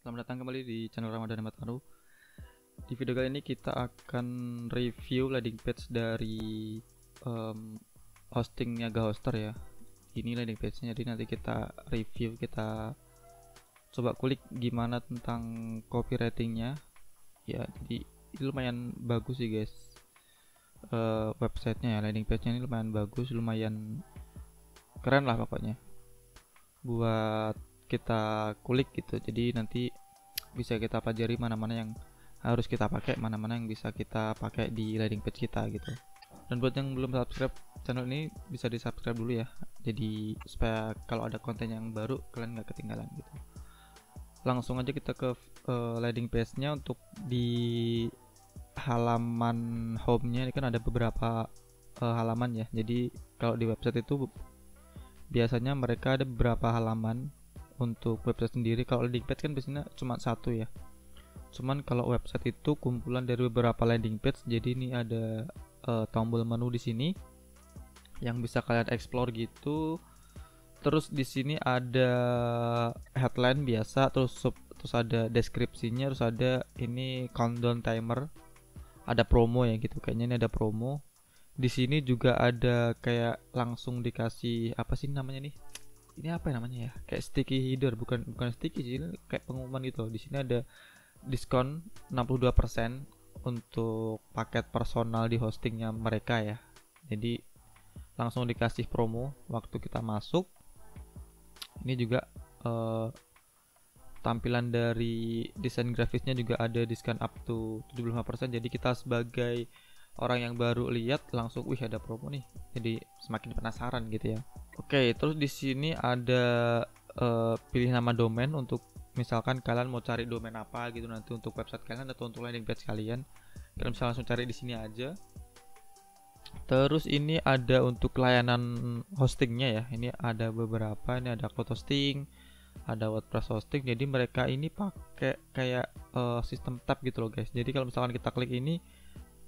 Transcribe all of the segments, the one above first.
Selamat datang kembali di channel Ramadan Ahmad Taru. Di video kali ini kita akan review landing page dari hostingnya Gahoster ya. Ini landing page-nya, jadi nanti kita review, kita coba kulik gimana tentang copywriting-nya. Ya, jadi ini lumayan bagus sih guys. Websitenya ya, landing page-nya ini lumayan bagus, lumayan keren lah pokoknya. Buat kita kulik gitu, jadi nanti bisa kita pelajari mana-mana yang harus kita pakai, mana-mana yang bisa kita pakai di landing page kita gitu. Dan buat yang belum subscribe channel ini, bisa di subscribe dulu ya, jadi supaya kalau ada konten yang baru kalian nggak ketinggalan gitu. Langsung aja kita ke landing page nya. Untuk di halaman home nya ini kan ada beberapa halaman ya, jadi kalau di website itu biasanya mereka ada beberapa halaman. Untuk website sendiri, kalau landing page kan biasanya cuma satu ya, cuman kalau website itu kumpulan dari beberapa landing page. Jadi ini ada tombol menu di sini yang bisa kalian explore gitu. Terus di sini ada headline biasa, terus ada deskripsinya, terus ada ini countdown timer, ada promo ya gitu, kayaknya ini ada promo. Di sini juga ada kayak langsung dikasih apa sih namanya nih, ini apa namanya ya, kayak sticky header, bukan sticky sih, kayak pengumuman gitu. Di sini ada diskon 62% untuk paket personal di hostingnya mereka ya. Jadi langsung dikasih promo waktu kita masuk. Ini juga tampilan dari desain grafisnya juga ada diskon up to 75%. Jadi kita sebagai orang yang baru lihat langsung, wih ada promo nih, jadi semakin penasaran gitu ya. Oke, terus di sini ada pilih nama domain untuk misalkan kalian mau cari domain apa gitu nanti untuk website kalian atau untuk landing page kalian. Kalian bisa langsung cari di sini aja. Terus ini ada untuk layanan hostingnya ya. Ini ada beberapa, ini ada cloud hosting, ada WordPress hosting. Jadi mereka ini pakai kayak sistem tab gitu loh guys. Jadi kalau misalkan kita klik ini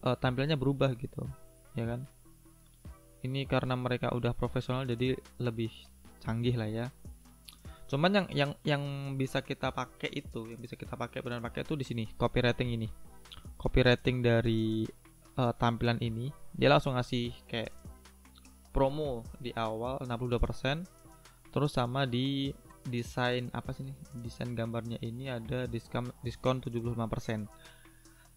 tampilannya berubah gitu, ya kan? Ini karena mereka udah profesional jadi lebih canggih lah ya. Cuman yang bisa kita pakai itu, yang bisa kita pakai benar pakai itu di sini, copywriting ini. Copywriting dari tampilan ini, dia langsung ngasih kayak promo di awal 62%. Terus sama di desain apa sih nih? Desain gambarnya ini ada diskon 75%.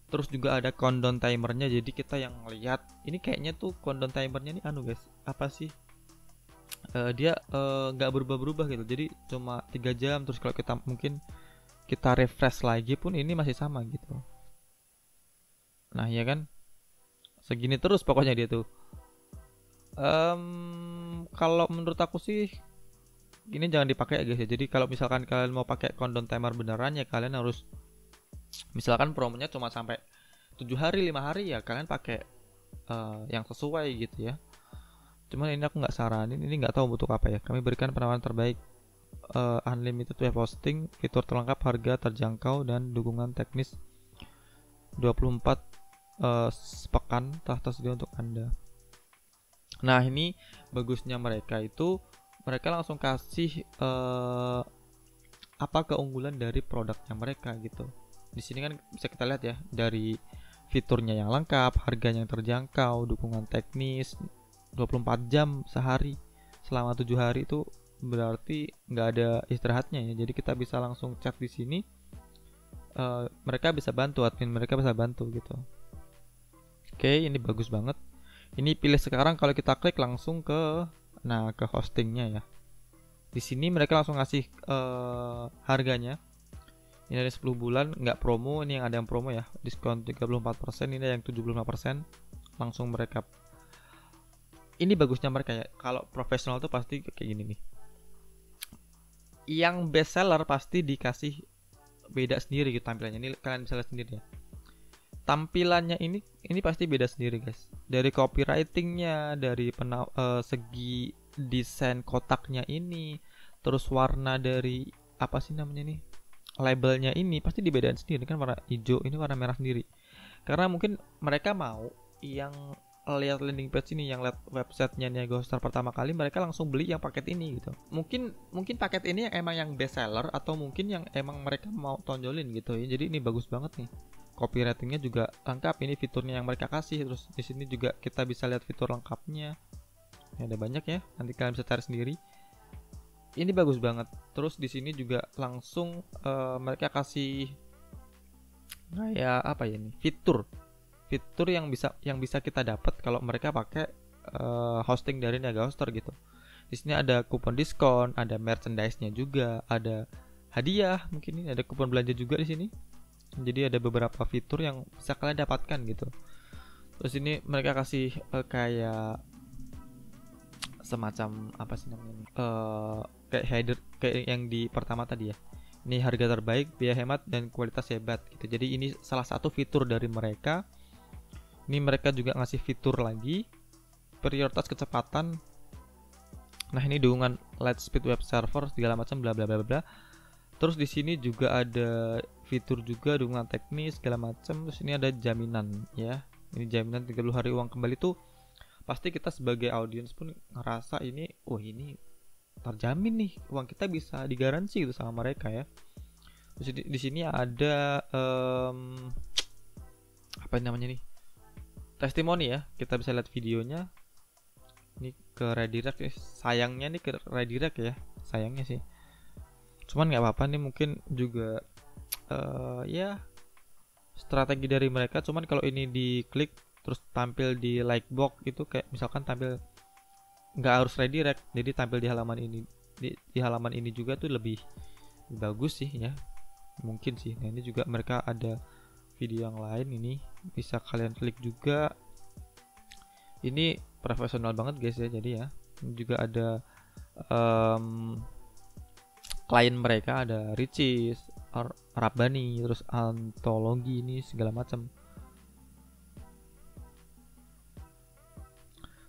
Terus juga ada countdown timernya, jadi kita yang lihat ini kayaknya tuh countdown timernya nih guys, apa sih, dia nggak berubah-berubah gitu, jadi cuma 3 jam. Terus kalau kita mungkin kita refresh lagi pun ini masih sama gitu. Nah ya kan, segini terus pokoknya dia tuh. Kalau menurut aku sih ini jangan dipakai ya guys ya. Jadi kalau misalkan kalian mau pakai countdown timer beneran ya, kalian harus, misalkan promonya cuma sampai 7 hari 5 hari ya, kalian pakai yang sesuai gitu ya. Cuman ini aku nggak saranin, ini nggak tahu untuk apa ya. Kami berikan penawaran terbaik, unlimited web hosting, fitur terlengkap, harga terjangkau, dan dukungan teknis 24 sepekan telah tersedia untuk Anda. Nah ini bagusnya mereka itu, mereka langsung kasih apa keunggulan dari produknya mereka gitu. Di sini kan bisa kita lihat ya, dari fiturnya yang lengkap, harganya yang terjangkau, dukungan teknis 24 jam sehari selama 7 hari, itu berarti nggak ada istirahatnya ya. Jadi kita bisa langsung chat di sini, mereka bisa bantu, admin mereka bisa bantu gitu. Oke, ini bagus banget. Ini pilih sekarang, kalau kita klik langsung ke hostingnya ya. Di sini mereka langsung ngasih harganya. Ini ada 10 bulan nggak promo, ini yang ada yang promo ya, diskon 34%, ini ada yang 75%. Langsung mereka, ini bagusnya mereka ya, kalau profesional tuh pasti kayak gini nih. Yang best seller pasti dikasih beda sendiri gitu tampilannya. Ini kalian bisa lihat sendiri ya. Tampilannya ini pasti beda sendiri guys. Dari copywritingnya, dari segi desain kotaknya ini, terus warna dari apa sih namanya nih, labelnya ini pasti dibedain sendiri kan, warna hijau, ini warna merah sendiri. Karena mungkin mereka mau yang lihat landing page ini, yang lihat websitenya Niaga Hotstar pertama kali, mereka langsung beli yang paket ini gitu. Mungkin paket ini yang emang yang best seller, atau mungkin yang emang mereka mau tonjolin gitu ya. Jadi ini bagus banget nih. Copywritingnya juga lengkap, ini fiturnya yang mereka kasih. Terus di sini juga kita bisa lihat fitur lengkapnya. Ini ada banyak ya, nanti kalian bisa cari sendiri. Ini bagus banget. Terus di sini juga langsung mereka kasih kayak apa ya ini? Fitur yang bisa kita dapat kalau mereka pakai hosting dari Niaga Hotstar gitu. Di sini ada kupon diskon, ada merchandise-nya juga, ada hadiah, mungkin ini ada kupon belanja juga di sini. Jadi ada beberapa fitur yang bisa kalian dapatkan gitu. Terus ini mereka kasih kayak semacam apa sih namanya? Kayak header kayak yang di pertama tadi ya. Ini harga terbaik, biaya hemat, dan kualitas hebat gitu. Jadi ini salah satu fitur dari mereka. Ini mereka juga ngasih fitur lagi, prioritas kecepatan. Nah, ini dukungan light speed web server segala macam bla bla bla bla. Terus di sini juga ada fitur juga dukungan teknis segala macam. Terus ini ada jaminan ya. Ini jaminan 30 hari uang kembali tuh pasti kita sebagai audiens pun ngerasa ini, wah ini terjamin nih, uang kita bisa digaransi gitu sama mereka ya. Terus di sini ada apa namanya nih? Testimoni ya, kita bisa lihat videonya. Ini ke redirect ya. Sayangnya nih ke redirect ya, sayangnya sih. Cuman nggak apa-apa nih, mungkin juga ya strategi dari mereka. Cuman kalau ini diklik terus tampil di like box itu kayak misalkan tampil nggak harus redirect, jadi tampil di halaman ini, di halaman ini juga tuh lebih bagus sih ya, mungkin sih. Nah ini juga mereka ada video yang lain, ini bisa kalian klik juga. Ini profesional banget guys ya. Jadi ya ini juga ada klien mereka, ada Ricis, Rabbani, terus Antologi, ini segala macam.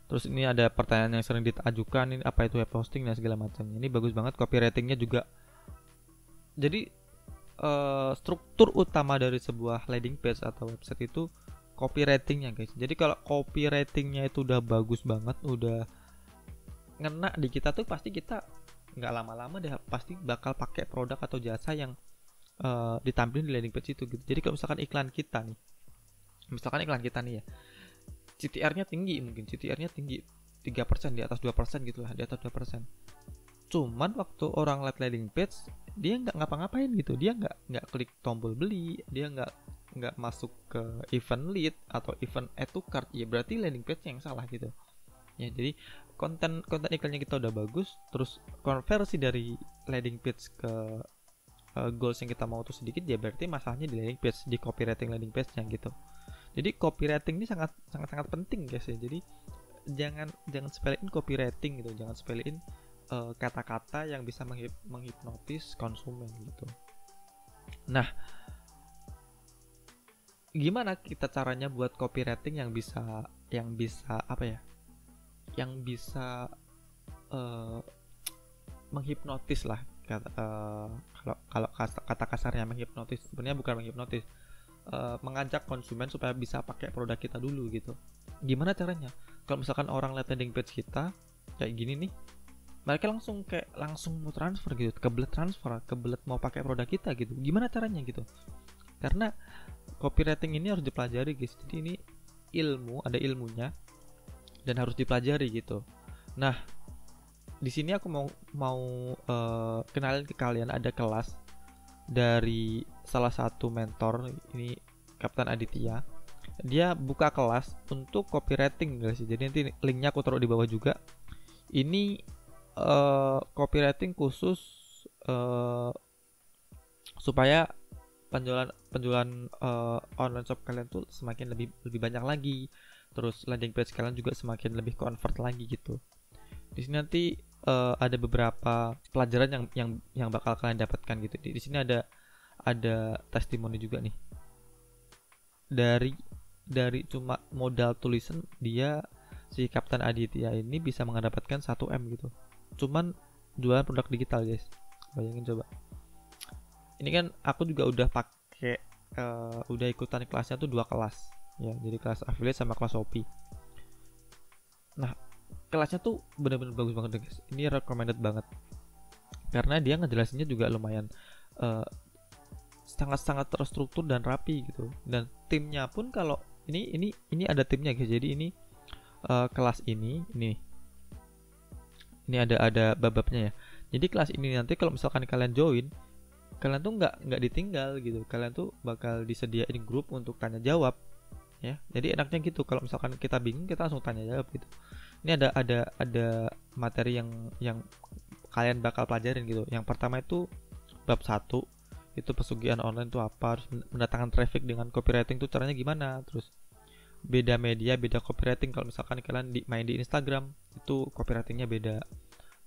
Terus ini ada pertanyaan yang sering diajukan, ini apa itu web hosting dan segala macam. Ini bagus banget, copywritingnya juga. Jadi struktur utama dari sebuah landing page atau website itu copywritingnya guys. Jadi kalau copywritingnya itu udah bagus banget, udah ngena di kita tuh, pasti kita nggak lama-lama deh pasti bakal pakai produk atau jasa yang ditampilin di landing page itu gitu. Jadi kalau misalkan iklan kita nih ya, CTR-nya tinggi, mungkin CTR-nya tinggi 3%, di atas 2% gitu lah, di atas 2%. Cuman waktu orang lihat landing page, dia nggak ngapa-ngapain gitu, dia nggak klik tombol beli, dia nggak masuk ke event lead atau event add to cart, ya berarti landing page yang salah gitu ya. Jadi konten iklannya kita udah bagus, terus konversi dari landing page ke goals yang kita mau tuh sedikit, ya berarti masalahnya di landing page, di copywriting landing page-nya gitu. Jadi copywriting ini sangat penting guys ya. Jadi jangan sepelein copywriting gitu, jangan sepelein kata-kata yang bisa menghipnotis konsumen gitu. Nah, gimana kita caranya buat copywriting yang bisa apa ya? Yang bisa menghipnotis lah. Kalau kata kasarnya menghipnotis, sebenarnya bukan menghipnotis. Mengajak konsumen supaya bisa pakai produk kita dulu gitu. Gimana caranya? Kalau misalkan orang lihat landing page kita kayak gini nih, mereka langsung mau transfer gitu, kebelet mau pakai produk kita gitu. Gimana caranya gitu? Karena copywriting ini harus dipelajari guys. Jadi ini ada ilmunya dan harus dipelajari gitu. Nah, di sini aku mau kenalin ke kalian, ada kelas dari salah satu mentor, ini Kapten Aditya. Dia buka kelas untuk copywriting guys. Jadi nanti linknya aku taruh di bawah juga. Ini copywriting khusus supaya penjualan online shop kalian tuh semakin lebih banyak lagi. Terus landing page kalian juga semakin lebih convert lagi gitu. Di sini nanti ada beberapa pelajaran yang bakal kalian dapatkan gitu. Di sini ada testimoni juga nih. Dari cuma modal tulisan, dia si Kapten Aditya ini bisa mendapatkan 1M gitu. Cuman jualan produk digital guys. Bayangin coba. Ini kan aku juga udah udah ikutan kelasnya tuh 2 kelas ya. Jadi kelas affiliate sama kelas Shopee. Nah, kelasnya tuh bener-bener bagus banget guys. Ini recommended banget karena dia ngejelasinnya juga lumayan sangat-sangat terstruktur dan rapi gitu. Dan timnya pun kalau ini ada timnya guys. Jadi ini kelas ini ada bab-babnya ya. Jadi kelas ini nanti kalau misalkan kalian join, kalian tuh nggak ditinggal gitu. Kalian tuh bakal disediain grup untuk tanya jawab ya. Jadi enaknya gitu, kalau misalkan kita bingung kita langsung tanya jawab gitu. Ini ada materi yang kalian bakal pelajarin gitu. Yang pertama itu bab 1 itu pesugihan online tuh apa, terus mendatangkan traffic dengan copywriting tuh caranya gimana, terus beda media, beda copywriting. Kalau misalkan kalian main di Instagram itu copywritingnya beda,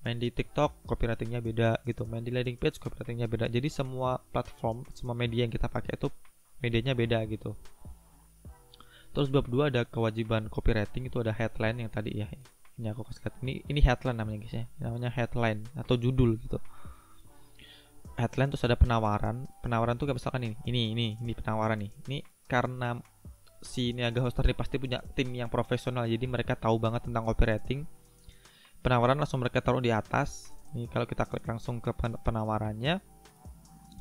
main di TikTok copywritingnya beda gitu, main di landing page copywritingnya beda. Jadi semua platform, semua media yang kita pakai itu medianya beda gitu. Terus bab 2 ada kewajiban copywriting, itu ada headline yang tadi ya. Ini aku kasih ini headline namanya guys ya. Namanya headline atau judul gitu. Headline, terus ada penawaran. Penawaran tuh kayak misalkan ini penawaran nih. Ini karena si Niaga Hoster ini pasti punya tim yang profesional, jadi mereka tahu banget tentang copywriting. Penawaran langsung mereka taruh di atas. Nih kalau kita klik langsung ke penawarannya,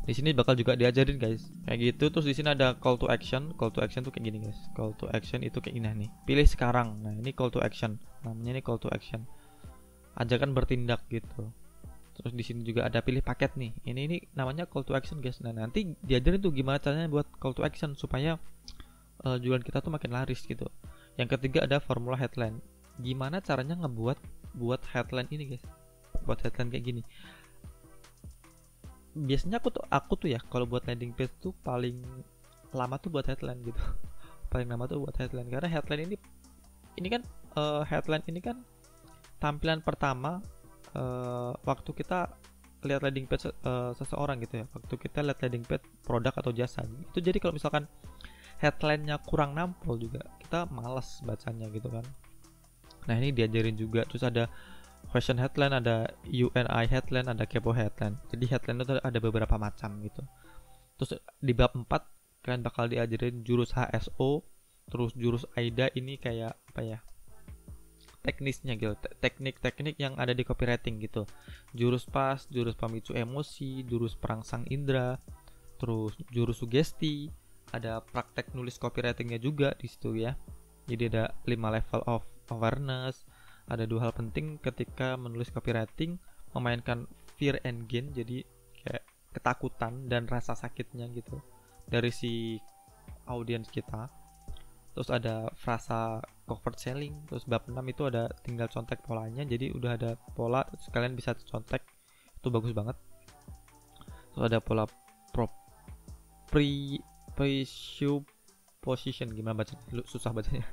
di sini bakal juga diajarin guys kayak gitu. Terus di sini ada call to action. Call to action tuh kayak gini guys. Call to action itu kayak gini nih. Pilih sekarang. Nah ini call to action. Namanya ini call to action. Ajakan bertindak gitu. Terus di sini juga ada pilih paket nih. Ini namanya call to action guys. Nah nanti diajarin tuh gimana caranya buat call to action supaya jualan kita tuh makin laris gitu. Yang ketiga ada formula headline. Gimana caranya buat headline ini guys. Buat headline kayak gini. Biasanya aku tuh ya kalau buat landing page tuh paling lama tuh buat headline gitu. Paling lama tuh buat headline karena headline ini kan headline ini kan tampilan pertama waktu kita lihat landing page seseorang gitu ya. Waktu kita lihat landing page produk atau jasa itu. Jadi kalau misalkan headline-nya kurang nampol juga kita malas bacanya gitu kan. Nah ini diajarin juga. Terus ada question headline, ada UNI headline, ada kepo headline. Jadi headline itu ada beberapa macam gitu. Terus di bab 4 kalian bakal diajarin jurus HSO, terus jurus AIDA. Ini kayak apa ya, teknisnya gitu, teknik-teknik yang ada di copywriting gitu. Jurus pas, jurus pemicu emosi, jurus perangsang indera, terus jurus sugesti, ada praktek nulis copywritingnya juga di situ ya. Jadi ada 5 level of awareness. Ada 2 hal penting ketika menulis copywriting, memainkan fear and gain, jadi kayak ketakutan dan rasa sakitnya gitu dari si audiens kita. Terus ada frasa covert selling. Terus bab 6 itu ada tinggal contek polanya, jadi udah ada pola, terus kalian bisa contek, itu bagus banget. Terus ada pola presupposition, gimana baca, susah bacanya.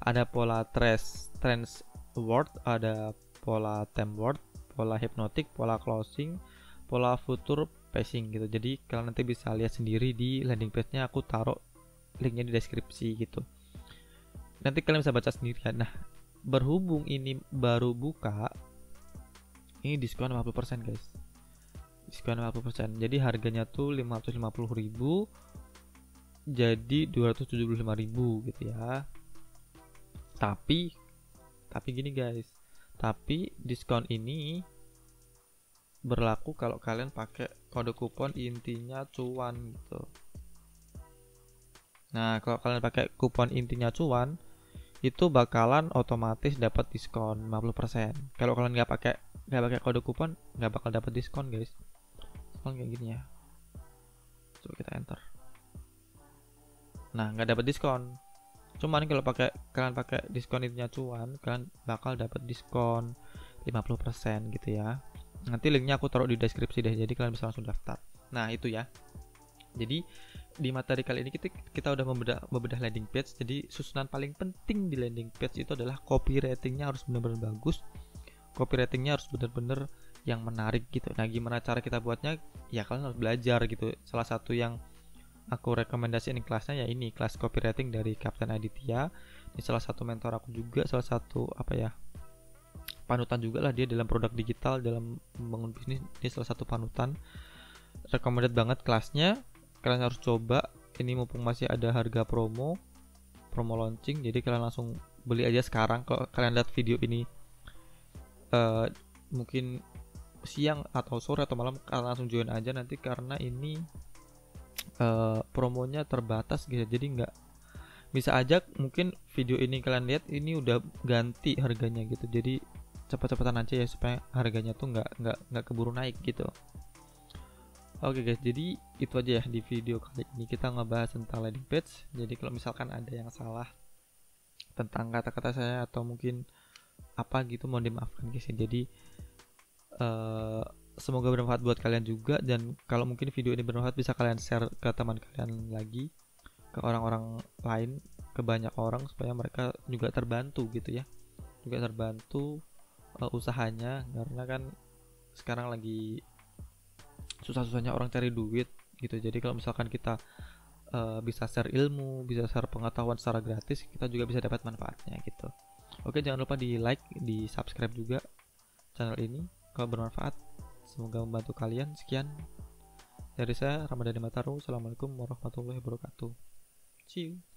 Ada pola trans word, ada pola theme word, pola hypnotic, pola closing, pola future pacing gitu. Jadi kalian nanti bisa lihat sendiri di landing page-nya, aku taruh linknya di deskripsi gitu. Nanti kalian bisa baca sendiri ya. Nah, berhubung ini baru buka, ini diskon 50% guys. Diskon 50%. Jadi harganya tuh 550.000 jadi 275.000 gitu ya. Tapi gini guys, tapi diskon ini berlaku kalau kalian pakai kode kupon intinya cuan gitu. Nah kalau kalian pakai kupon intinya cuan itu bakalan otomatis dapat diskon 50%. Kalau kalian nggak pakai kode kupon nggak bakal dapat diskon guys. Diskon kayak gini ya. Coba kita enter. Nah nggak dapat diskon. Cuman kalau kalian pakai diskon intinya cuan, kalian bakal dapat diskon 50% gitu ya. Nanti linknya aku taruh di deskripsi deh, jadi kalian bisa langsung daftar. Nah itu ya. Jadi di materi kali ini kita udah membedah landing page. Jadi susunan paling penting di landing page itu adalah copywritingnya harus benar-benar bagus. Copywritingnya harus benar-benar yang menarik gitu. Nah gimana cara kita buatnya? Ya kalian harus belajar gitu. Salah satu yang aku rekomendasiin kelasnya ya ini, kelas copywriting dari Kapten Aditya. Ini salah satu mentor aku juga, salah satu panutan juga lah dia dalam produk digital, dalam membangun bisnis. Ini salah satu panutan. Recommended banget kelasnya. Kalian harus coba. Ini mumpung masih ada harga promo launching, jadi kalian langsung beli aja sekarang. Kalau kalian lihat video ini mungkin siang atau sore atau malam, kalian langsung join aja nanti, karena ini promonya terbatas gitu. Jadi nggak bisa aja mungkin video ini kalian lihat ini udah ganti harganya gitu. Jadi cepet-cepetan aja ya supaya harganya tuh nggak keburu naik gitu. Oke guys, jadi itu aja ya di video kali ini, kita ngebahas tentang landing page. Jadi kalau misalkan ada yang salah tentang kata-kata saya atau mungkin apa gitu, mohon dimaafkan guys ya. Jadi semoga bermanfaat buat kalian juga, dan kalau mungkin video ini bermanfaat bisa kalian share ke teman kalian lagi, ke orang-orang lain, ke banyak orang, supaya mereka juga terbantu gitu ya, juga terbantu usahanya, karena kan sekarang lagi susah-susahnya orang cari duit gitu. Jadi kalau misalkan kita bisa share ilmu, bisa share pengetahuan secara gratis, kita juga bisa dapat manfaatnya gitu. Oke, jangan lupa di like, di subscribe juga channel ini kalau bermanfaat. Semoga membantu kalian. Sekian dari saya, Ramadhani Mataru. Assalamualaikum warahmatullahi wabarakatuh. See you.